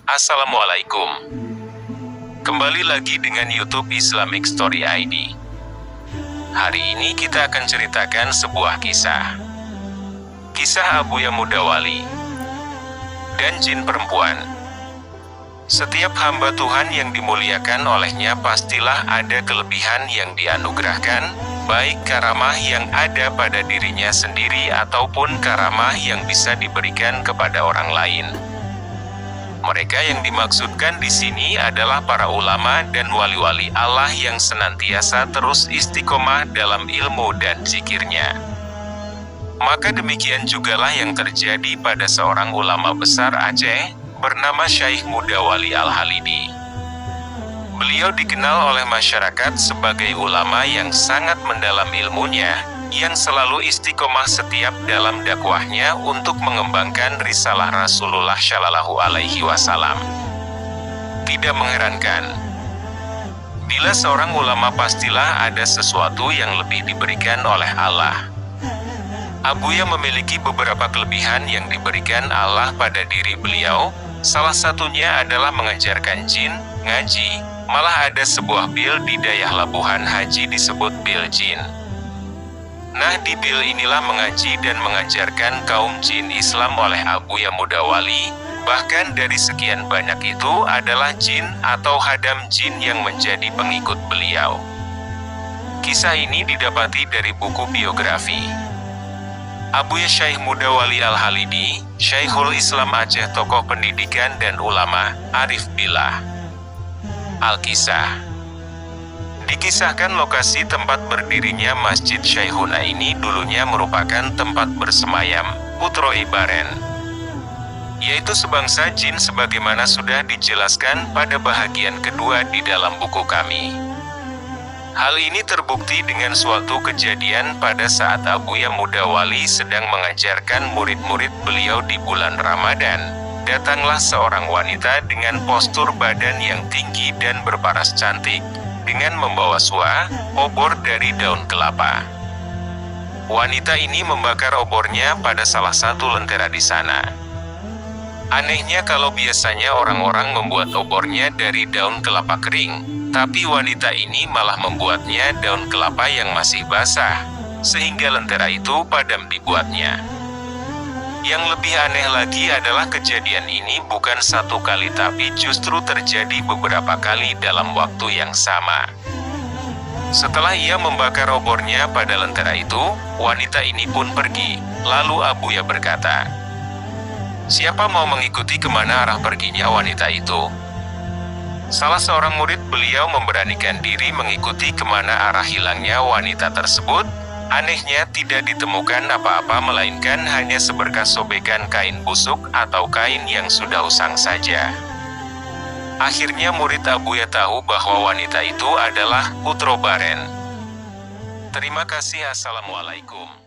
Assalamualaikum. Kembali lagi dengan YouTube Islamic Story ID. Hari ini kita akan ceritakan sebuah kisah. Kisah Abuya Muda Wali dan jin perempuan. Setiap hamba Tuhan yang dimuliakan olehnya pastilah ada kelebihan yang dianugerahkan, baik karamah yang ada pada dirinya sendiri ataupun karamah yang bisa diberikan kepada orang lain. Mereka yang dimaksudkan di sini adalah para ulama dan wali-wali Allah yang senantiasa terus istiqomah dalam ilmu dan zikirnya. Maka demikian jugalah yang terjadi pada seorang ulama besar Aceh, bernama Syekh Muda Wali Al-Halidi. Beliau dikenal oleh masyarakat sebagai ulama yang sangat mendalam ilmunya, yang selalu istiqomah setiap dalam dakwahnya untuk mengembangkan risalah Rasulullah Shallallahu Alaihi Wasallam. Tidak mengherankan, bila seorang ulama pastilah ada sesuatu yang lebih diberikan oleh Allah. Abuya memiliki beberapa kelebihan yang diberikan Allah pada diri beliau. Salah satunya adalah mengajarkan jin, ngaji, malah ada sebuah bil di Dayah Labuhan Haji disebut bil jin. Nah, di bil inilah mengaji dan mengajarkan kaum jin Islam oleh Abuya Muda Wali. Bahkan dari sekian banyak itu adalah jin atau hadam jin yang menjadi pengikut beliau. Kisah ini didapati dari buku biografi Abuya Syekh Muda Wali Al-Halidi, Syekhul Islam Aceh, tokoh pendidikan dan ulama, Arif Billah. Al-Kisah. Dikisahkan lokasi tempat berdirinya Masjid Syekhuna ini dulunya merupakan tempat bersemayam Putro Ibaren, yaitu sebangsa jin sebagaimana sudah dijelaskan pada bahagian kedua di dalam buku kami. Hal ini terbukti dengan suatu kejadian pada saat Abuya Muda Wali sedang mengajarkan murid-murid beliau di bulan Ramadan. Datanglah seorang wanita dengan postur badan yang tinggi dan berparas cantik, dengan membawa obor dari daun kelapa. Wanita ini membakar obornya pada salah satu lentera di sana. Anehnya kalau biasanya orang-orang membuat obornya dari daun kelapa kering, tapi wanita ini malah membuatnya daun kelapa yang masih basah, sehingga lentera itu padam dibuatnya. Yang lebih aneh lagi adalah kejadian ini bukan satu kali tapi justru terjadi beberapa kali dalam waktu yang sama. Setelah ia membakar obornya pada lentera itu, wanita ini pun pergi. Lalu Abuya berkata, "Siapa mau mengikuti kemana arah perginya wanita itu?" Salah seorang murid beliau memberanikan diri mengikuti kemana arah hilangnya wanita tersebut. Anehnya tidak ditemukan apa-apa melainkan hanya seberkas sobekan kain busuk atau kain yang sudah usang saja. Akhirnya murid Abuya tahu bahwa wanita itu adalah Putro Baren. Terima kasih. Assalamualaikum.